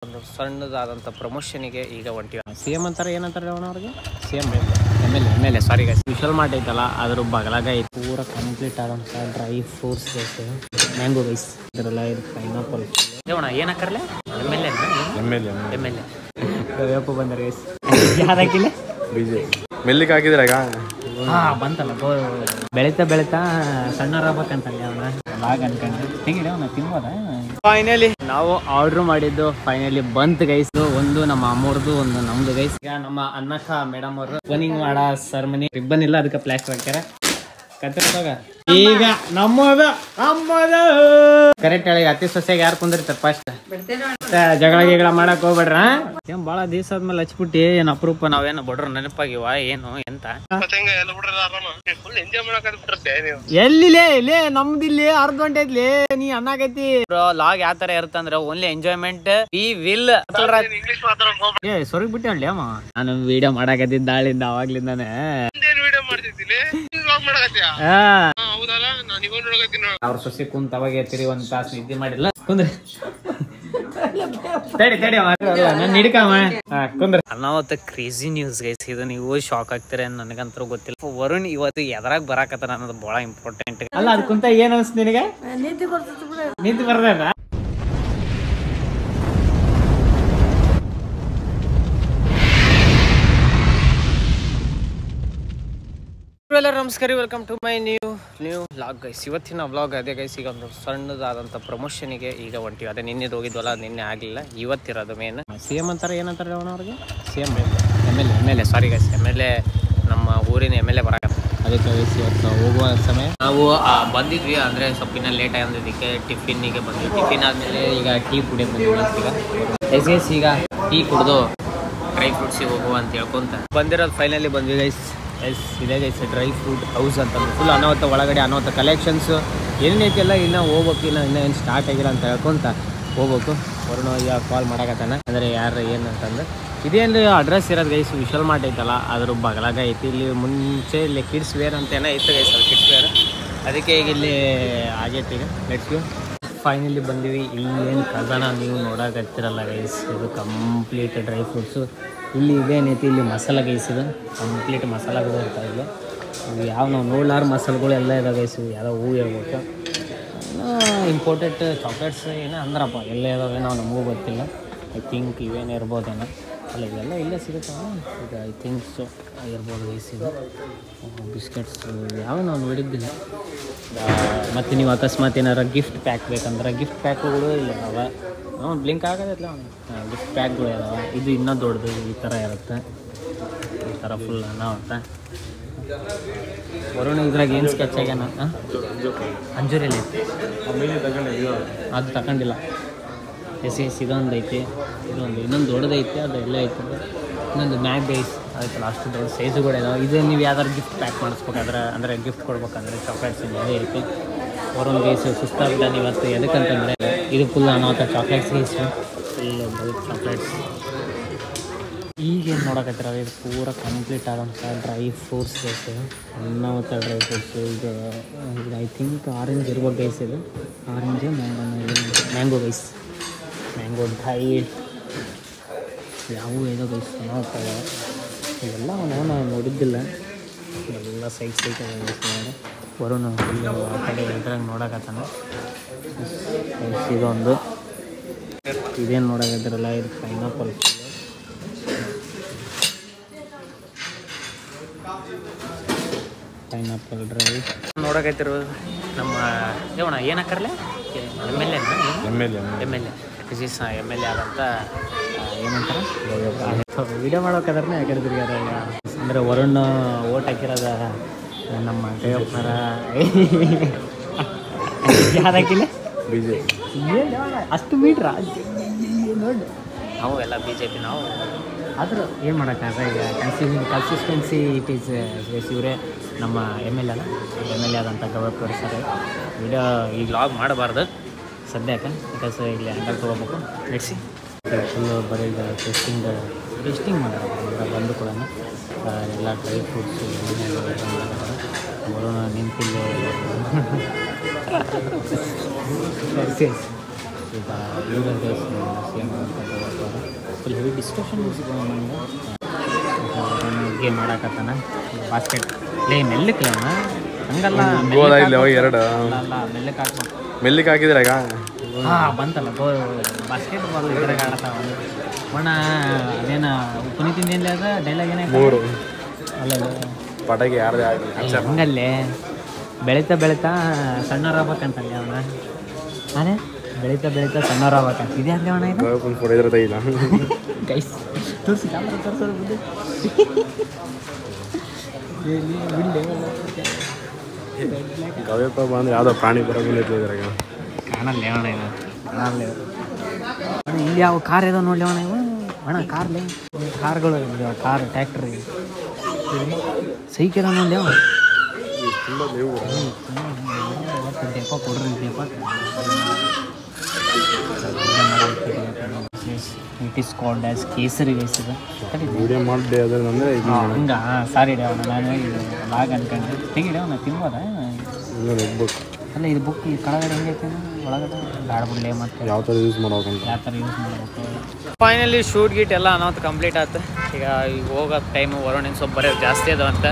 ಒಂದು ಸಣ್ಣದಾದಂಥ ಪ್ರಮೋಷನಿಗೆ ಈಗ ಹೊಂಟಿವಿ. CM ಅಂತಾರೆ ಏನಂತಾರೆ ಅವ್ರಿಗೆ CM MLA sorry guys. Vishal Mart ಐತಲ್ಲ ಅದ್ರ ಬಗಲಾಗ ಐತಿ ಪೂರ ಕಂಪ್ಲೀಟ್ ಆದಂಥ dry fruits guys. Mango guys ಇದರೆಲ್ಲ ಇದು ಪೈನಾಪಲ್ ದೇವಣ ಏನಕ್ಕರ್ಲೆ MLA ಯಾಕೋ ಬಂದರೆ ಗೈಸ್ ಯಾರಾಕಿಲ್ಲ ಬಿಜೆ ಮೆಲ್ಲಿಗೆ ಹಾಕಿದ್ರಾಗ ಬಂತಲ್ಲ ಬೆಳಿತಾ ಸಣ್ಣರಾಗಬೇಕಂತಲ್ಲ ಅವನ ಲಾಗ್ ಅನ್ಕೊಂಡು ತೆಗಿಡ ಅವನ ತಿನ್ಬೋದ. ಫೈನಲಿ ನಾವು ಆರ್ಡರ್ ಮಾಡಿದ್ದು ಫೈನಲಿ ಬಂತ್ ಗೈಸ್. ಒಂದು ನಮ್ಮ ಅಮ್ಮವ್ರದ್ದು ಒಂದು ನಮ್ದು ಗೈಸ್. ಈಗ ನಮ್ಮ ಅನ್ನಕ್ಕ ಮೇಡಮ್ ಅವರು ಓಪನಿಂಗ್ ಮಾಡೋ ಸರ್ಮನಿ ರಿಬ್ಬನ್ ಇಲ್ಲ ಅದಕ್ಕೆ ಪ್ಲಾಸ್ಟರ್ ಹಾಕ್ಯಾರ ಕತ್ತರಿಸಾಗ. ಈಗ ನಮ್ಮದ ಕರೆಕ್ಟ್ ಹೇಳಿ ಅತಿ ಸೊಸೆಗೆ ಯಾರು ಕುಂದಿರ್ತಾರೆ ಫಸ್ಟ್ ಜಗಳ ಮಾಡಕ್ ಹೋಗ್ಬೇಡ್ರ. ಏನ್ ಬಾಳ ದಿವಸ ಆದ್ಮೇಲೆ ಹಚ್ಬಿಟ್ಟಿ ಏನ್ ಅಪರೂಪ ನಾವೇನು ಬಡ್ರ ನೆನಪಾಗಿವ ಏನು ಎಂತ ಎಲ್ಲಿಲೇ ನಮ್ದಿಲ್ಲಿ ಅರ್ಧ ಗಂಟೆ ಐತ್ಲಿ ನೀ ಅನ್ನಾಗೈತಿ. ಲಾಗ್ ಯಾವ ತರ ಇರ್ತಂದ್ರ ಓನ್ಲಿ ಎಂಜಾಯ್ಮೆಂಟ್ ವಿ ವಿಲ್ ಏ ಸೊರಗ್ ಬಿಟ್ಟೆ ಅನ್ಲಿ ಅಮ್ಮ. ನಾನು ವಿಡಿಯೋ ಮಾಡಾಕತ್ತಿದ್ದ ದಾಳಿಂದ ಅವಾಗ್ಲಿಂದಾನೆ ಅವ್ರ ಸೊಸೆ ಕುಂತ ಅವಾಗ ಎತ್ತಿರಿ ಒಂದ್ ತಾಸು ನಿದ್ದೆ ಮಾಡಿಲ್ಲ ಕುಂದ್ರಿ ತಡಿ ನಾನು ಹಿಡ್ಕಮ್ಮ ಕುಂದ್ರಿ. ಅನಾವತ್ತ ಕ್ರೇಜಿ ನ್ಯೂಸ್ ಗೈಸ್. ಇದು ನೀವು ಶಾಕ್ ಆಗ್ತೀರ ನನಗಂತೂ ಗೊತ್ತಿಲ್ಲ. ವರುಣ್ ಇವತ್ತು ಎದ್ರಾಗ ಬರಾಕತ್ತಾರ ಅನ್ನೋದು ಬಹಳ ಇಂಪಾರ್ಟೆಂಟ್ ಅಲ್ಲ. ಅದ್ ಕುಂತ ಏನ್ ಅನ್ಸ್ ನಿನಗೆ ನಿದ್ದೆ ಬರ್ತದ. ಎಲ್ಲರೂ ನಮಸ್ಕಾರ, welcome to my new vlog guys. ಇವತ್ತಿನ ವ್ಲಾಗ್ ಅದೇ ಗೈಸ್. ಈಗ ಒಂದು ಸಣ್ಣದಾದಂಥ ಪ್ರಮೋಷನಿಗೆ ಈಗ ಹೊಂಟಿವಿ. ಅದೇ ನಿನ್ನೆದು ಹೋಗಿದ್ವಲ್ಲ, ನಿನ್ನೆ ಆಗಲಿಲ್ಲ, ಇವತ್ತಿರೋದು ಮೇನ್. CM ಅಂತಾರೆ ಏನಂತಾರೆ ಅವ್ರಿಗೆ CM MLA sorry guys. MLA ನಮ್ಮ ಊರಿನ MLA ಬರಾಕತ್ತ. ಅದಕ್ಕೆ ಗೈಸ್ ಇವತ್ತು ಹೋಗುವ ಸಮಯ ನಾವು ಬಂದಿದ್ವಿ. ಅಂದರೆ ಸ್ವಲ್ಪ ಇನ್ನೂ ಲೇಟ್ ಆಗಿದ್ದಕ್ಕೆ ಟಿಫಿನ್ನಿಗೆ ಬಂದ್ವಿ. ಟಿಫಿನ್ ಆದಮೇಲೆ ಈಗ ಟೀ ಕುಡಿಯೋದು ಬಂದ್ವಿ ಗೈಸ್. ಈಗ ಟೀ ಕುಡಿದು ಡ್ರೈ ಫ್ರೂಟ್ಸಿಗೆ ಹೋಗುವ ಅಂತ ಹೇಳ್ಕೊಂತ ಬಂದಿರೋದು. ಫೈನಲಿ ಬಂದ್ವಿ ಗೈಸ್. ಇದೇ ಗೈಸ್ ಡ್ರೈ ಫ್ರೂಟ್ ಹೌಸ್ ಅಂತ ಫುಲ್ ಅನಾವತ್ತ ಒಳಗಡೆ ಅನಾವತ್ತ ಕಲೆಕ್ಷನ್ಸ್ ಏನೈತೆಲ್ಲ ಇನ್ನೂ ಹೋಗ್ಬೇಕು. ಇನ್ನೂ ಏನು ಸ್ಟಾರ್ಟ್ ಆಗಿಲ್ಲ ಅಂತ ಹೇಳ್ಕೊಂತ ಹೋಗ್ಬೇಕು. ವರುಣ ಈಗ ಕಾಲ್ ಮಾಡಕತ್ತಾನ ಅಂದರೆ ಯಾರು ಏನು ಅಂತಂದು. ಇದೇನು ಅಡ್ರೆಸ್ ಇರೋದು ಗೈಸ್ ವಿಶಾಲ್ ಮಾರ್ಟ್ ಐತಲ್ಲ ಅದ್ರ ಬಗಲಾಗ ಐತಿ. ಇಲ್ಲಿ ಮುಂಚೆ ಇಲ್ಲಿ ಕಿಡ್ಸ್ ವೇರ್ ಅಂತ ಏನೋ ಇತ್ತು ಗೈಸ್, ಅದು ಕಿಡ್ಸ್ ವೇರ್. ಅದಕ್ಕೆ ಈಗ ಇಲ್ಲಿ ಆಗೈತಿ. ಈಗ ಲೆಟ್ಸ್ ಗೋ. ಫೈನಲಿ ಬಂದೀವಿ. ಇಲ್ಲೇನು ಖಜಾನ ನೀವು ನೋಡಕತ್ತಿರಲ್ಲ ಗೈಸ್. ಇದು ಕಂಪ್ಲೀಟ್ ಡ್ರೈ ಫ್ರೂಟ್ಸು. ಇಲ್ಲಿ ಇದೇನೈತಿ ಇಲ್ಲಿ ಮಸಾಲ ಗೈಸ್. ಇದು ಕಂಪ್ಲೀಟ್ ಮಸಾಲಗಳು ಇರ್ತಾವೆ. ಇಲ್ಲಿ ಇವು ಯಾವ ನಾವು ನೋಡ್ಲಾರ ಮಸಾಲೆಗಳು ಎಲ್ಲ ಇದಾವೆ ಗೈಸ್. ಯಾವುದೋ ಹೂವು ಹೇಳ್ಬೇಕು. ಇಂಪೋರ್ಟೆಡ್ ಚಾಕ್ಲೇಟ್ಸ್ ಏನೋ ಅಂದ್ರಪ್ಪ ಎಲ್ಲ ಇದಾವೆ, ನಾವು ನಮಗೂ ಗೊತ್ತಿಲ್ಲ. ಐ ಥಿಂಕ್ ಇವೇನೇ ಇರ್ಬೋದೇನೋ. ಅಲ್ಲ ಇವೆಲ್ಲ ಇಲ್ಲೇ ಸಿಗುತ್ತಲ್ಲ. ಈಗ ಐ ಥಿಂಕ್ ಸೊ ಇರ್ಬೋದು ಗೈಸ್. ಇದು ಬಿಸ್ಕೆಟ್ಸ್ ಯಾವ ನಾವು ನೋಡಿದ್ದಿಲ್ಲ. ಮತ್ತು ನೀವು ಅಕಸ್ಮಾತ್ ಏನಾರ ಗಿಫ್ಟ್ ಪ್ಯಾಕ್ ಬೇಕಂದ್ರೆ ಗಿಫ್ಟ್ ಪ್ಯಾಕ್ಗಳು ಇಲ್ಲ ಅವ ಬ್ಲಿಂಕ್ ಆಗೋದಿಲ್ಲ. ಗಿಫ್ಟ್ ಪ್ಯಾಕ್ಗಳು ಇದಾವೆ. ಇದು ಇನ್ನೂ ದೊಡ್ಡದು ಈ ಥರ ಇರುತ್ತೆ. ಈ ಥರ ಫುಲ್ ಅನಾವತ್ತ. ವರುಣ ಇದ್ರಾಗ ಏನು ಸ್ಕೆಚ್ ಆಗ್ಯಾನ ಅಂಜೂರಿಯಲ್ಲಿ ಅದು ತಗೊಂಡಿಲ್ಲ. ಎಸ್ ಇದೊಂದು ಐತಿ, ಇದೊಂದು ಇನ್ನೊಂದು ದೊಡ್ಡದೈತಿ, ಅದು ಎಲ್ಲ ಐತಿ. ಇನ್ನೊಂದು ಮ್ಯಾಗ್ ಬೈಸ್ ಅದಕ್ಕೆ ಅಷ್ಟು ದೊಡ್ಡ ಸೈಜುಗಳು ಇದಾವೆ. ಇದು ನೀವು ಯಾವ್ದಾರು ಗಿಫ್ಟ್ ಪ್ಯಾಕ್ ಮಾಡಿಸ್ಬೇಕಾದ್ರೆ ಅಂದರೆ ಗಿಫ್ಟ್ ಕೊಡ್ಬೇಕಂದ್ರೆ ಚಾಕ್ಲೇಟ್ಸ್ ಅದೇ ಐತಿ. ವರುಣ್ ಗೈಸ್ ಸುಸ್ತಾಗಿದ್ದಾನೆ ಇವತ್ತು. ಎದಕ್ಕಂತಂದರೆ ಇದು ಫುಲ್ ಅನಾವತ್ತ chocolates guys. Full bulk chocolates. ಈಗೇನು ನೋಡಕತ್ತಿರ ಇದು ಪೂರ ಕಂಪ್ಲೀಟ್ ಆದಂಥ ಡ್ರೈ ಫ್ರೂಟ್ಸ್ ಗೈಸ್. ಅನಾವತ್ತ ಡ್ರೈ ಫ್ರೂಟ್ಸು. ಇದು ಐ ಥಿಂಕ್ ಆರೆಂಜ್ ಇರ್ಬೋದು ಗೈಸ್. ಇದು orange mango guys. Mango dry ಯಾವುವು ಏನೋ ಗೈಸ್ ಅನಾವತ್ತ ಇವೆಲ್ಲ ಅವನು ನೋಡಿದ್ದಿಲ್ಲ. ಎಲ್ಲ ಸೈಡ್ ನೋಡಿ ವರುಣ ಫುಲ್ ಆ ಕಡೆ ಇದ್ರಾಗ ನೋಡಕತ್ತಾನ. ಇದೊಂದು ಇದೇನು ನೋಡಕತ್ತಿರಲ್ಲ ಇದು ಪೈನಾಪಲ್. ಪೈನಾಪಲ್ ಡ್ರೈ ನೋಡಕತ್ತಿರೋದು ನಮ್ಮ ದೇವಣ ಏನಕ್ಕರ್ಲೆ MLA ಆದಂಥ ಏನಂತಾರೆ ವಿಡಿಯೋ ಮಾಡೋಕ್ಕಾದ್ರೆ ಯಾಕಂದ್ರೆ ಅಂದರೆ ವರುಣ್ ಓಟ್ ಹಾಕಿರೋದ ನಮ್ಮ ದೇವಪ್ಪನರ ಯಾರಾಕಿಲ್ಲ ಬಿಜೆ ಅಷ್ಟು ಮೀಟ್ರ ನೋಡಿ. ನಾವು ಎಲ್ಲ BJP ನಾವು ಆದರೂ ಏನು ಮಾಡೋಕ್ಕಾಗ. ಈಗ ಕನ್ಸಿಸ್ಟೆನ್ಸಿ ಇಟ್ ಈಸ್ ಇವರೇ ನಮ್ಮ MLA ಆದಂಥ ಗೌರವ್ ಸರ್. ವಿಡಿಯೋ ಈಗ ಲಾಗ್ ಮಾಡಬಾರ್ದು ಸದ್ಯಕ್ಕೆ, ಬಿಕಾಸ್ ಇಲ್ಲಿ ಹ್ಯಾಂಡಲ್ ತೊಗೋಬೇಕು. ನೆಕ್ಸಿ ಫುಲ್ಲು ಬರೀ ಈಗ ಟೆಸ್ಟಿಂಗ್ ಮಾಡೋದು ಬಂದು ಕೂಡ ಎಲ್ಲ ಡ್ರೈ ಫ್ರೂಟ್ಸು ಬರೋಣ ನಿಂತಿಲ್ಲ. ಈಗ same full heavy discussion game ಮಾಡಾಕತ್ತಾನ ಬಾಸ್ಕೆಟ್ ಲೇ ಮೆಲ್ಲಕ್ಕೆ ಅವನ ಹಂಗಲ್ಲ ಎರಡು ಅಲ್ಲ ಮೆಲ್ಲಕ್ಕೆ ಹಾಕ್ಬೇಕು ಮೆಲ್ಲಿಗೆ ಹಾಕಿದ್ರೆ ಈಗ ಹಾಂ ಬಂತಲ್ಲ ಬಾಸ್ಕೆಟ್ ಬಾಲ್ ಇದ್ರಾಗ ಆಡ್ತಾವ ಅಣ್ಣ ಅದೇನ ಪುನೀತಿಂದ ಅದ ಡೈಲಾಗ್ ಏನೇ ಮೂರು ಅಲ್ಲ ಪಟಾಕಿ ಯಾರದೇ ಹಂಗಲ್ಲೇ ಬೆಳೀತಾ ಬೆಳೀತಾ ಸಣ್ಣವ್ರಾಗ್ಬೇಕಂತಲ್ಲಿ ಅವನ ಅದೇ ಬೆಳೀತಾ ಸಣ್ಣವ್ರಾಗ್ಬೇಕಂತ ಇದೆ ಅಂದ್ರೆ ಅವನ ಇದು ಫೋಟೋ ಇಲ್ಲ ಗೈಸ್ ತೋರಿಸಿ ಕ್ಯಾಮ್ರಾ ತೋರಿಸೋದು ಬಿಡು ಗವ್ಯಪ್ಪ ಬಂದ್ರೆ ಯಾವುದೋ ಪ್ರಾಣಿ ಬರೋದಿಲ್ಲ ಇದ್ರಾಗ ಕಾಣಲ್ಲ ಅಣ್ಣ ಇದು ಕಾಣಲ್ಲ ಅಣ್ಣ ಇಲ್ಲಿ ಯಾವ ಕಾರ್ ಇದಾವೆ ನೋಡಲಿ ಅಣ್ಣ ಇವು ಅಣ್ಣ ಕಾರ್ಲಿ ಕಾರ್ಗಳು ಕಾರ್ ಟ್ಯಾಕ್ಟ್ರಿ ಸೈಕಲ್ ನೋಡಲಿ ಅವ ದೀಪ ಕೊಡ್ರಿ ದೀಪ ಇಟ್ ಈಸ್ ಕಾಲ್ಡ್ ಆಸ್ ಕೇಸರಿ ರೈಸ್ ಇದು ವಿಡಿಯೋ ಮಾಡಿ ಅದಂದ್ರೆ ಹಿಂಗ ಸಾರಿ ಅವನ ನಾನು ಇದು ಲಾಗ್ ಅನ್ಕೊಂಡೆ ತೆಗಿಡ ಅವನ ತಿನ್ಬೋದಾ ಅಲ್ಲ ಇದು ಬುಕ್ ಈ ಕೆಳಗಡೆ ಹೆಂಗೈತೆ ಒಳಗಡೆ ಗಾಡ್ಬಿಡ್ಲೆ ಮತ್ತೆ ಯಾವ ಥರ ಯೂಸ್ ಮಾಡ್ಬೇಕಂತ ಯಾವ ಥರ ಯೂಸ್ ಮಾಡಬೇಕು ಫೈನಲಿ ಶೂಟ್ ಗೀಟ್ ಎಲ್ಲ ಅನ್ನೋದು ಕಂಪ್ಲೀಟ್ ಆಯ್ತು ಈಗ ಹೋಗೋ ಟೈಮು ವರುಣಿನ ಸ್ವಲ್ಪ ಬರೆಯೋದು ಜಾಸ್ತಿ ಅದು ಅಂತ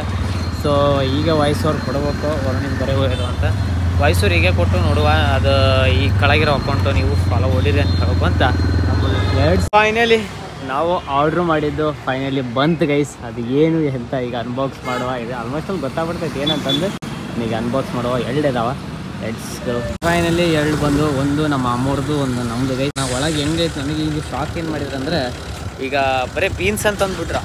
ಸೊ ಈಗ ವಾಯ್ಸ್ ಅವ್ರು ಕೊಡಬೇಕು ವರುಣಿನ ಬರೆಯೋದು ಅಂತ ವಾಯ್ಸ್ ಅವ್ರು ಹೀಗೆ ಕೊಟ್ಟು ನೋಡುವ ಅದು ಈ ಕೆಳಗಿರೋ ಅಕೌಂಟು ನೀವು ಫಾಲೋ ಓಡಿರಿ ಅಂತ ಹೇಳಬೇಕು ಅಂತ ಫೈನಲಿ ನಾವು ಆರ್ಡ್ರ್ ಮಾಡಿದ್ದು ಫೈನಲಿ ಬಂತು ಗೈಸ್ ಅದು ಏನು ಎಂತ ಈಗ ಅನ್ಬಾಕ್ಸ್ ಮಾಡುವ ಇದು ಆಲ್ಮೋಸ್ಟ್ ಅಲ್ಲಿ ಗೊತ್ತಾಗ್ಬಿಡ್ತೈತೆ ಏನಂತಂದು ಈಗ ಅನ್ಬಾಕ್ಸ್ ಮಾಡುವ ಎರಡು ಇದಾವ ಎಡ್ಸ್ಗಳು ಫೈನಲಿ ಎರಡು ಬಂದು ಒಂದು ನಮ್ಮ ಅಮ್ಮವ್ರದ್ದು ಒಂದು ನಮ್ಮದು ಗೈಸ್ ನಾವು ಒಳಗೆ ಹೆಂಗೈತೆ ನನಗೆ ಈಗ ಶಾಕ್ ಏನು ಮಾಡಿದ್ರಂದ್ರೆ ಈಗ ಬರೀ ಬೀನ್ಸ್ ಅಂತ ಅಂದ್ಬಿಟ್ರ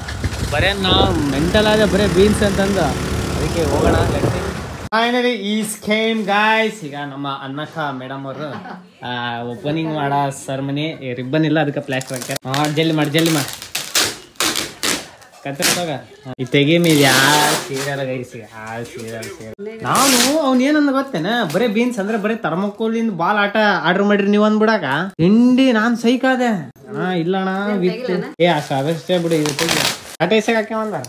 ಬರೀ ನಾವು ಮೆಂಟಲ್ ಆದ ಬರೀ ಬೀನ್ಸ್ ಅಂತಂದು ಅದಕ್ಕೆ ಹೋಗೋಣ ಫೈನಲಿ ಈ ಸ್ಕೇಮ್ ಗಾಯ್ಸ್ ಈಗ ನಮ್ಮ ಅನ್ನಕ್ಕ ಮೇಡಮ್ ಅವರು ಓಪನಿಂಗ್ ಮಾಡೋ ಸರ್ಮನಿ ರಿಬ್ಬನ್ ಇಲ್ಲ ಅದಕ್ಕೆ ಪ್ಲಾಸ್ಟರ್ ಹಾಕ್ಯಾರ ಜಲ್ದಿ ಮಾಡಿ ಕತ್ತರ್ಸಾಗ ಈ ತೆಗಿ ಮೇಲೆ ಯಾವ ಸೀರಿಯಲ್ ಗೈಸ್ ಯಾವ ಸೀರಿಯಲ್ ನಾನು ಅವ್ನು ಏನಂದ ಗೊತ್ತೇನ ಬರೀ ಬೀನ್ಸ್ ಅಂದ್ರೆ ಬರೀ ಥರ್ಮಕೋಲಿಂದ ಬಾಲ್ ಆಟ ಆರ್ಡರ್ ಮಾಡಿರಿ ನೀವು ಅಂದ್ಬಿಡಾಕ ತಿಂಡಿ ನಾನ್ ಸೈಕಾದೆ ಇಲ್ಲಣ್ಣ ವಿತ್ ಅದಷ್ಟೇ ಬಿಡಿ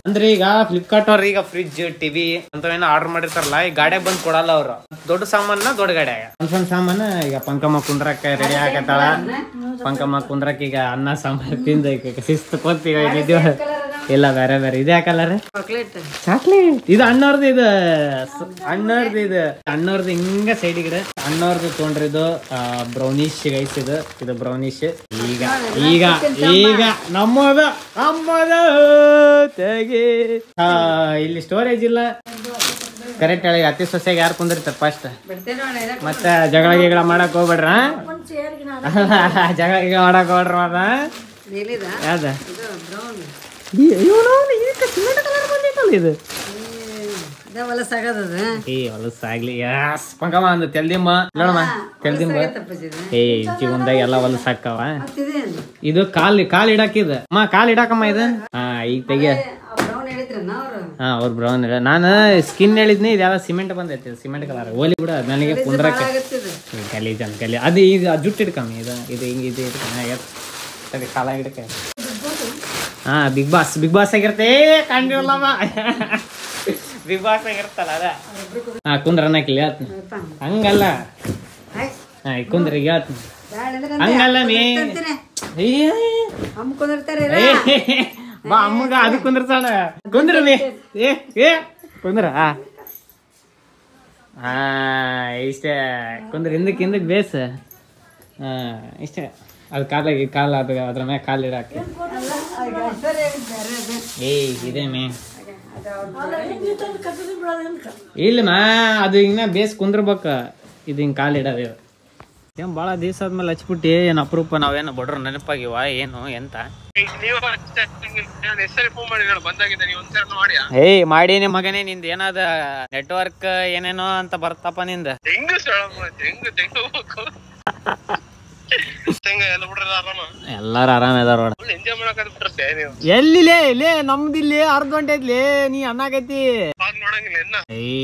ಅಂದ್ರೆ ಈಗ ಫ್ಲಿಪ್ಕಾರ್ಟ್ ಅವ್ರ ಈಗ ಫ್ರಿಜ್ ಟಿವಿ ಅಂತವೇನೋ ಆರ್ಡರ್ ಮಾಡಿರ್ತಾರಲ್ಲ ಈ ಗಾಡಿಯಾಗ ಬಂದ್ ಕೊಡಲ್ಲ ಅವ್ರು ದೊಡ್ಡ ಸಾಮಾನ ದೊಡ್ಡ ಗಾಡಿಯಾಗ ಸಣ್ಣ ಸಾಮಾನ ಈಗ ಪಂಕಮ್ಮ ಕುಂದ್ರಕ್ಕ ರೆಡಿ ಆಗತ್ತಾಳ ಪಂಕಮ್ಮ ಕುಂದ್ರಕ್ ಈಗ ಅನ್ನ ಸಾಂಬಾರ್ ತಿಂದ ಶಿಸ್ತು ಕೊತ್ತೀವಿ ಇಲ್ಲ ಬೇರೆ ಬೇರೆ ಇದೇ ಕಲರ್ ಚಾಕ್ಲೇಟ್ ಇದು ಅಣ್ಣವ್ರದ್ದು ಅಣ್ಣವ್ರದ್ದು ಹಿಂಗ ಸೈಡಿಗೆ ಅಣ್ಣವ್ರದ್ದು ತೊಗೊಂಡ್ರಿದು ಬ್ರೌನಿಶ್ ಗೈಸ್ ಇದು ಬ್ರೌನಿಶ್ ಈಗ ನಮ್ಮದು ತೆಗಿ ಇಲ್ಲಿ ಸ್ಟೋರೇಜ್ ಇಲ್ಲ ಕರೆಕ್ಟ್ ಹೇಳಿ ಅತಿ ಸೊಸೆಗೆ ಯಾರು ಕುಂದಿರ್ತಾರೆ ಫಸ್ಟ್ ಮತ್ತೆ ಜಗಳ ಮಾಡಕ್ ಹೋಗ್ಬೇಡ್ರ ಜಗಳ ಮಾಡಕ್ ಹೋಗ್ರ ಯಾವ್ದ ಇದು ಹೊಲಸಾಗ್ಲಿ ಪಂಕಮ್ಮ ಅಂದ ತೆಲ್ದಿಮ್ಮ ನೋಡಮ್ಮ ತೆಲ್ದಿಮ್ಮ ಜೀವನದಾಗ ಎಲ್ಲ ಹೊಲಸಾಕವ ಇದು ಕಾಲ್ ಇಡಾಕಿದ ಕಾಲ್ ಇಡಾಕಮ್ಮ ಇದು ಈಗ ತೆಗಿಯ ಅವ್ರ ಬ್ರೌನ್ ಇಲ್ಲ ನಾನು ಸ್ಕಿನ್ ಹೇಳಿದ್ನಿ ಇದೆಲ್ಲ ಸಿಮೆಂಟ್ ಬಂದೈತಿ ಸಿಮೆಂಟ್ ಕಲರ್ ಓಲಿ ಬಿಡ ನನಗೆ ಕುಂದ್ರಕ್ಕೆ ಗಲೀಜ್ ಅಂತ ಗಲೀಜ್ ಅದು ಈಗ ಜುಟ್ಟು ಇಡ್ಕಮ್ಮಿ ಇದು ಹಿಂಗ ಇದು ಇಡ್ಕ ಕಾಲ ಹಿಡ್ಕ ಬಿಗ್ ಬಾಸ್ ಆಗಿರುತ್ತೆ ಕಂಡಿಲ್ಲಮ್ಮ ಬಿಗ್ ಬಾಸ್ ಆಗಿರ್ತಲ್ಲ ಅದ ಕುಂದ್ರ ಅನ್ನಕಿಲ್ಲ ಹಂಗಲ್ಲ ಕುಂದ್ರ ಈಗ ಹಂಗಲ್ಲ ಬಾ ಅಮ್ಮಗ ಅದು ಕುಂದ್ರತಾಳ ಕುಂದ್ರ ಕುಂದ್ರ ಇಷ್ಟೇ ಕುಂದ್ರ ಹಿಂದಕ್ಕೆ ಬೇಸ್ ಇಷ್ಟೇ ಅದು ಕಾಲ ಅದ್ರ ಮ್ಯಾಗ ಕಾಲು ಇಡಾಕೆ ಇದೆ ಮೇ ಇಲ್ಲ ಅದು ಹಿಂಗ ಬೇಸ್ ಕುಂದ್ರಬೇಕ ಇದು ಹಿಂಗ್ ಕಾಲು ಇಡೋದು ಏನ್ ಭಾಳ ದಿವಸ ಆದ್ಮೇಲೆ ಹಚ್ಬಿಟ್ಟು ಏನ್ ಅಪರೂಪ ನಾವೇನು ಬಡ್ರು ನೆನಪಾಗಿವ ಏನು ಎಂತ ಮಾಡೀನಿ ಮಗನೇ ನಿಂದ ಏನಾದ ನೆಟ್ವರ್ಕ್ ಏನೇನೋ ಅಂತ ಬರ್ತಪ್ಪ ನಿಂದ ಎಲ್ಲಾರು ಆರಾಮ ಇದಾರ ಎಲ್ಲಿ ನಮ್ದಿಲ್ಲಿ ಅರ್ಧ ಗಂಟೆ ಐತ್ಲಿ ನೀ ಅನ್ನಕೈತಿ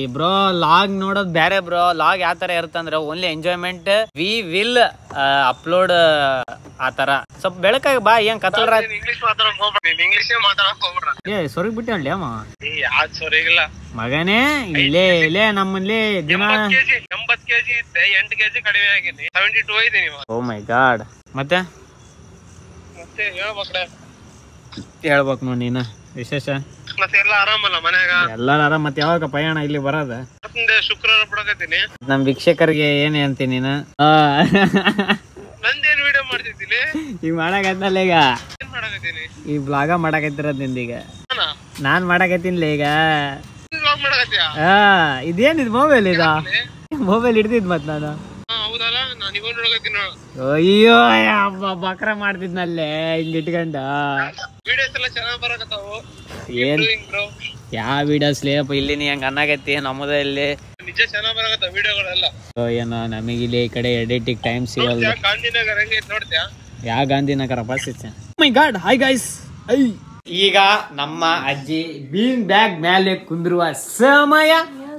ಬ್ರೋ ಲಾಗ್ ನೋಡೋದ್ ಬ್ಯಾರೆ ಬ್ರೋ ಲಾಗ್ ಯಾವ ತರ ಇರ್ತಂದ್ರ only enjoyment we will upload ಆತರ ಸ್ವಲ್ಪ ಬೆಳಕಾಗ ಬಾ ಏನ್ ಕತ್ತಲ ಸ್ವರ್ಗ್ ಬಿಟ್ಟೆ ಅಮ್ಮ ಮಗನೇ ಇಲ್ಲೇ ನಮ್ಮಲ್ಲಿ ದಿನ 80 ಕೆಜಿ ಇದ್ದೆ 8 ಕೆಜಿ ಕಡಿಮೆ ಆಗಿದೆ 72 ಇದೀನಿ ಓ ಮೈ ಗಾಡ್ ಮತ್ತೆ ಹೇಳ್ಬೇಕು ನೋಡಿ ನೀನ ವಿಶೇಷ ಮತ್ತೆ ಎಲ್ಲ ಆರಾಮಲ್ಲ ಮನ್ಯಾಗ ಎಲ್ಲಾರು ಆರಾಮ್. ಮತ್ತೆ ಯಾವಾಗ ಪಯಣ ಇಲ್ಲಿ ಬರೋದ? ಶುಕ್ರವಾರ ಬಿಡಕತ್ತೀನಿ. ನಮ್ ವೀಕ್ಷಕರಿಗೆ ಏನೇ ಅಂತೀನಿ ನೀನು ನಂದೇನ್ ವಿಡಿಯೋ ಮಾಡ್ತಿದ್ದೀನಿ ಈಗ ಮಾಡಕತ್ತಲ್ಲ ಈಗ ಏನ್ ಮಾಡಕತ್ತೀನಿ ಈ ಬ್ಲಾಗ ಮಾಡಕತ್ತಿರೋದ್ ನಿಂದೀಗ ನಾನ್ ಮಾಡಕತ್ತೀನಿಲ್ಲ ಈಗ. ಇದೇನ್ ಇದು ಮೊಬೈಲ್ ಇದ ಮೊಬೈಲ್ ಹಿಡ್ದಿದ್ ಮತ್ ನಾನು ಹೌದಲ್ಲ ನಾನು ಇವಾಗ ನೋಡಕತ್ತೀನಿ. ಅಯ್ಯೋ ಅಬ್ಬ ಬಕ್ರ ಮಾಡ್ತಿದ್ನಲ್ಲೇ ಹಿಂಗ್ ಇಟ್ಕೊಂಡ. ವಿಡಿಯೋಸ್ ಎಲ್ಲ ಚೆನ್ನಾಗಿ ಬರಕತ್ತಾವು. ಏನ್ ಯಾವ ವಿಡಿಯೋಸ್ ಲೇಪ ಇಲ್ಲಿ ನೀ ಹಂಗ ಅನ್ನಕತ್ತಿ ನಮ್ಮದ ಇಲ್ಲಿ ನಿಜ ಚೆನ್ನಾಗಿ ಬರಕತ್ತಾವ ವಿಡಿಯೋಗಳೆಲ್ಲ. ಏನೋ ನಮಗಿಲ್ಲಿ ಈ ಕಡೆ ಎಡಿಟಿಂಗ್ ಟೈಮ್ ಸಿಗಲ್ಲ. ಗಾಂಧಿನಗರ ಹೆಂಗೆ ನೋಡ್ತೀಯಾ? ಯಾವ ಗಾಂಧಿನಗರ ಬಸ್ ಮೈ ಗಾಡ್. ಹಾಯ್ ಗೈಸ್, ಈಗ ನಮ್ಮ ಅಜ್ಜಿ ಬೀನ್ ಬ್ಯಾಗ್ ಮೇಲೆ ಕುಂದ್ರುವ ಸಮಯ.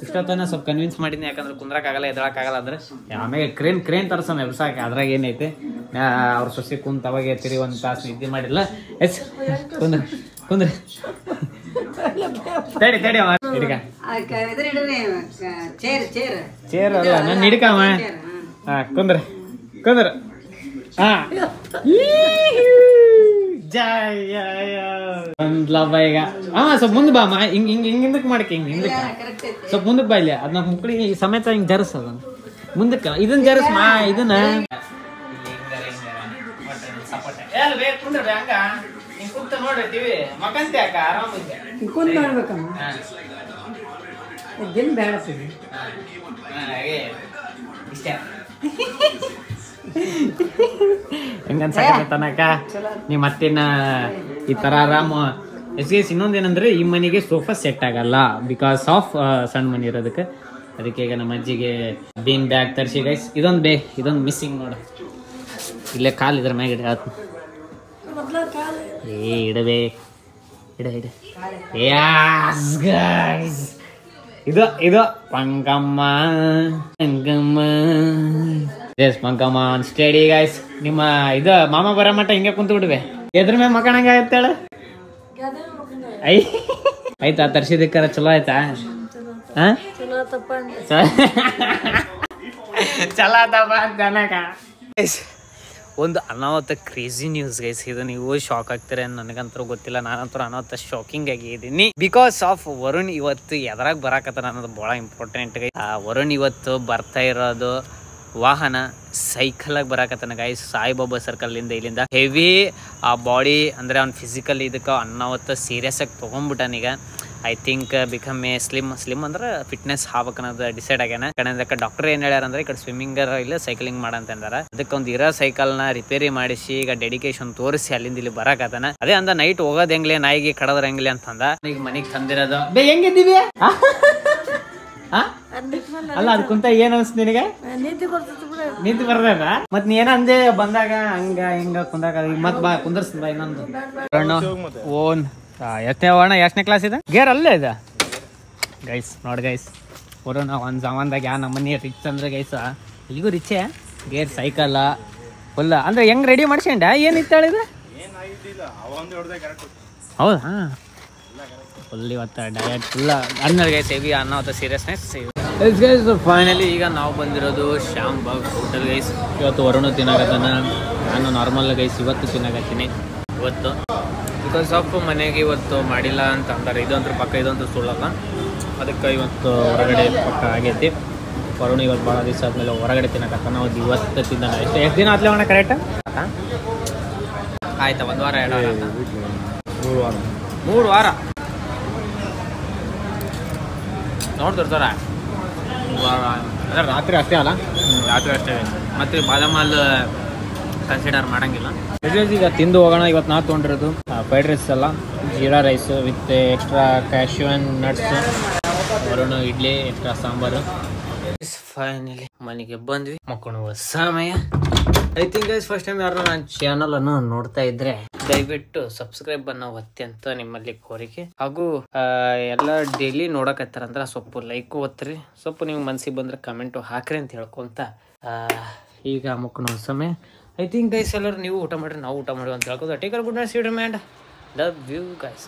ಇಷ್ಟೊತ್ತನ ಸ್ವಲ್ಪ ಕನ್ವಿನ್ಸ್ ಮಾಡಿದ್ನಿ, ಯಾಕಂದ್ರೆ ಕುಂದ್ರಕ್ಕಾಗಲ್ಲ ಎದಳಕ್ಕಾಗಲ್ಲ ಅಂದ್ರೆ ಆಮೇಲೆ ಕ್ರೇನ್ ತರ್ಸಮ ಎಬ್ಸಾಕ. ಅದ್ರಾಗ ಏನೈತೆ ಅವ್ರ ಸೊಸೆ ಕುಂತ ಅವಾಗ ಎತ್ತಿರಿ ಒಂದ್ ತಾಸು ನಿದ್ದೆ ಮಾಡಿಲ್ಲ. ಎಸ್ ಕುಂದ್ರಿ ತಡಿ ಹಿಡ್ಕ ಚೇರ್ ಅಲ್ಲ ನಾನು ಹಿಡ್ಕಮ್ಮ. ಹಾ ಕುಂದ್ರ ಹಾ ಒಂದ್ಲಬ್ಬ ಈಗ. ಹಾ ಸ್ವಲ್ಪ ಮುಂದೆ ಬಾ ಹಿಂಗ್ ಹಿಂದಕ್ ಮಾಡಕ್ಕೆ ಹಿಂದಕ್ಕೆ ಸ್ವಲ್ಪ ಮುಂದಕ್ ಬಾ. ಇಲ್ಲಿ ಅದನ್ನ ಮುಕ್ಳಿ ಸಮೇತ ಹಿಂಗ್ ಜರಸ್ ಅದನ್ನ ಮುಂದಕ್ಕ ಇದನ್ನ ಜರಸ್ ಇದನ್ನ ಕುಂತ ನೋಡಿರ್ತೀವಿ ಮಕಂತೆ ಅಕ್ಕ ಆರಾಮಿದ್ದೆ ಕುಂತ್ ಮಾಡ್ಬೇಕಮ್ಮ ಬೇಡ ಇಷ್ಟ ಹೆಂಗನ್ಸಕತ್ತನಕ ನೀ ಮತ್ತೇನ ಈ ತರ ಆರಾಮ. ಎಸ್ಗೇಸ್ ಇನ್ನೊಂದೇನಂದ್ರೆ ಈ ಮನೆಗೆ ಸೋಫಾ ಸೆಟ್ ಆಗಲ್ಲ ಬಿಕಾಸ್ ಆಫ್ ಸಣ್ಣ ಮನೆ ಇರೋದಕ್ಕೆ. ಅದಕ್ಕೆ ಈಗ ನಮ್ಮ ಅಜ್ಜಿಗೆ ಬೀನ್ ಬ್ಯಾಗ್ ತರಿಸಿ ಗೈಸ್. ಇದೊಂದು ಮಿಸ್ಸಿಂಗ್ ನೋಡು. ಇಲ್ಲೇ ಕಾಲು ಇದ್ರ ಮ್ಯಾಗ ಇಡಬೇ ಇಡ ಇದು ಪಂಕಮ್ಮ ಪಂಕಮ್ಮ ಸ್ಟಡಿ ಗೈಸ್. ನಿಮ್ಮ ಇದು ಮಾಮ ಬರೋ ಮಟ್ಟ ಹಿಂಗೆ ಕುಂತು ಬಿಡ್ವೆ. ಎದ್ರ ಮೇಲೆ ಮಕ್ಕಳಂಗ ಆಯ್ತಾಳ. ಆಯ್ತಾ ತರ್ಸಿದಕ್ಕಾರ ಚಲೋ ಆಯ್ತಾ? ಚಲೋ ತನಕ ಒಂದು ಅನಾಹುತ ಕ್ರೇಜಿ ನ್ಯೂಸ್ ಗೈಸ್. ಇದು ನೀವು ಶಾಕ್ ಆಗ್ತೀರ ನನಗಂತೂ ಗೊತ್ತಿಲ್ಲ. ನಾನಂತೂ ಅನಾಹುತ ಶಾಕಿಂಗ್ ಆಗಿದ್ದೀನಿ ಬಿಕಾಸ್ ಆಫ್ ವರುಣ್ ಇವತ್ತು ಎದ್ರಾಗ ಬರಾಕತ್ತಾನ ಅನ್ನೋದು ಬಹಳ ಇಂಪಾರ್ಟೆಂಟ್ ಗೈಸ್. ವರುಣ್ ಇವತ್ತು ಬರ್ತಾ ಇರೋದು ವಾಹನ ಸೈಕಲಾಗಿ ಬರಾಕತ್ತಾನ ಗೈಸ್. ಸಾಯಿಬಾಬಾ ಸರ್ಕಲ್ನಿಂದ ಇಲ್ಲಿಂದ ಹೆವಿ ಆ ಬಾಡಿ ಅಂದ್ರೆ ಅವ್ನ ಫಿಸಿಕಲ್ ಇದಕ್ಕೆ ಅನಾಹುತ ಸೀರಿಯಸ್ ಆಗಿ ತೊಗೊಂಡ್ಬಿಟ್ಟಾನೀಗ. I think become a slim ಅಂದ್ರೆ ಫಿಟ್ನೆಸ್ ಆಗ್ಬೇಕು ಅನ್ನೋದು ಡಿಸೈಡ್ ಆಗ್ಯಾನ. ಯಾಕಂದ್ರೆ ಡಾಕ್ಟರ್ ಏನ್ ಹೇಳ್ಯಾರ ಅಂದ್ರೆ ಈ ಕಡೆ ಸ್ವಿಮ್ಮಿಂಗ್ ಇಲ್ಲ ಸೈಕ್ಲಿಂಗ್ ಮಾಡಂತ ಅಂದಾರ. ಅದಕ್ಕೆ ಒಂದು ಇರೋ ಸೈಕಲ್ ನ ರಿಪೇರಿ ಮಾಡಿಸಿ ಈಗ ಡೆಡಿಕೇಶನ್ ತೋರಿಸಿ ಅಲ್ಲಿಂದ ಇಲ್ಲಿ ಬರಾಕತ್ತಾನ. ಅದೇ ಅಂದ ನೈಟ್ ಹೋಗೋದ್ ಹೆಂಗ್ಲಿ ನಾಯಿಗೆ ಕಡದ್ರ ಹೆಂಗ್ಲಿ ಅಂತಂದ. ಈಗ ಮನೆಗ್ ತಂದಿರೋದು ಹೆಂಗಿದ್ದೀವಿ ಅಲ್ಲ ಅದ್ ಕುಂತ ಏನ್ ಅನ್ಸ್ ನಿನಗೆ? ನಿಂತು ಬರ್ತದ ಮತ್ ನೀ ಏನ ಅಂದೆ ಬಂದಾಗ ಹಂಗ ಹಿಂಗ ಕುಂದಾಗ ಮತ್ ಬಾ ಕುಂದರ್ಸ್ ಬಾ ಇನ್ನೊಂದು ಓನ್ ಎಷ್ಟನೇ ವರ್ಣ ಎಷ್ಟನೇ ಕ್ಲಾಸ್ ಇದೆ? ಗೇರ್ ಅಲ್ಲೇ ಇದೆ ಗೈಸ್. ನೋಡ್ ಗೈಸ್ ಬರೋಣ ಒಂದ್ ಸಾಮಾನ್ದಾಗ ಯಾ ನಮ್ಮನೆ ರಿಚ್ ಅಂದ್ರೆ ಗೈಸ್ ಈಗೂ ರಿಚೇ. ಗೇರ್ ಸೈಕಲ್ ಫುಲ್ ಅಂದ್ರೆ ಹೆಂಗ್ ರೆಡಿ ಮಾಡ್ಸ್ಕೊಂಡ ಏನಿತ್ತು ಹೇಳಿದ್ರೆ? ಹೌದಾ ಫುಲ್ ಇವತ್ತು diet full earner guys heavy ಅನ್ನೋ ಸೀರಿಯಸ್ನೆಸ್. ಫೈನಲಿ ಈಗ ನಾವು ಬಂದಿರೋದು ಶ್ಯಾಮ್ ಬಾಗ್ ಹೋಟೆಲ್ ಗೈಸ್. ಇವತ್ತು ವರುಣ ತಿನ್ನಾಗತ್ತಾನ, ನಾನು ನಾರ್ಮಲ್ ಗೈಸ್ ಇವತ್ತು ತಿನ್ನಾಗತ್ತೀನಿ ಇವತ್ತು ಬಿಕಾಸ್ ಆಫ್ ಮನೆಗೆ ಇವತ್ತು ಮಾಡಿಲ್ಲ ಅಂತ ಅಂತಾರೆ. ಇದಂತ್ರ ಪಕ್ಕ ಇದಂತೂ ಸುಳ್ಳಲ್ಲ. ಅದಕ್ಕೆ ಇವತ್ತು ಹೊರಗಡೆ ಪಕ್ಕ ಆಗೈತಿ. ವರುಣ ಇವತ್ತು ಭಾಳ ದಿವಸ ಆದಮೇಲೆ ಹೊರಗಡೆ ತಿನ್ನಕತ್ತಾನ. ನಾವು ಇವತ್ತು ತಿಂದಾನ. ಎಷ್ಟು ದಿನ ಆದ್ಲೇ ಅವನ ಕರೆಕ್ಟ್ ಆಯ್ತಾ? 1 ವಾರ 2 ವಾರ 3 ವಾರ ನೋಡ್ತಿರ್ತಾರ. ರಾತ್ರಿ ಅಷ್ಟೇ ಅಲ್ಲ, ರಾತ್ರಿ ಅಷ್ಟೇ. ಮತ್ತೆ ಬಾದಾಮ್ ಹಾಲ್ ಕನ್ಸಿಡರ್ ಮಾಡಂಗಿಲ್ಲ. ಈಗ ತಿಂದು ಹೋಗೋಣ. ಇವತ್ತು ನಾ ತೊಗೊಂಡಿರೋದು ಫ್ರೈಡ್ ರೈಸ್ ಅಲ್ಲ, jeera rice with extra cashew and nuts. Varuna idli extra sambar. Finally ಮನೆಗೆ ಬಂದ್ವಿ, ಮಕ್ಕಳುವ ಸಮಯ. I think guys first time ಯಾರು ನನ್ನ ಚಾನಲ್ ಅನ್ನು ನೋಡ್ತಾ ಇದ್ರೆ ದಯವಿಟ್ಟು ಸಬ್ಸ್ಕ್ರೈಬ್ ಅನ್ನೋ ಒತ್ತಿ ಅಂತ ನಿಮ್ಮಲ್ಲಿ ಕೋರಿಕೆ. ಹಾಗೂ ಎಲ್ಲ ಡೈಲಿ ನೋಡಕತ್ತಾರಂದ್ರೆ ಸ್ವಲ್ಪ ಲೈಕ್ ಒತ್ತಿರಿ, ಸ್ವಲ್ಪ ನಿಮ್ಗೆ ಮನ್ಸಿಗೆ ಬಂದ್ರೆ ಕಮೆಂಟು ಹಾಕ್ರಿ ಅಂತ ಹೇಳ್ಕೊಂತ ಈಗ ಮಕ್ಕಳು ಸಮಯ. ಐ ಥಿಂಕ್ ಗೈಸ್ ಎಲ್ಲರೂ ನೀವು ಊಟ ಮಾಡ್ರಿ, ನಾವು ಊಟ ಮಾಡಿ ಅಂತ ಹೇಳ್ಕೋದು. Take care, good night, see you man, love you guys.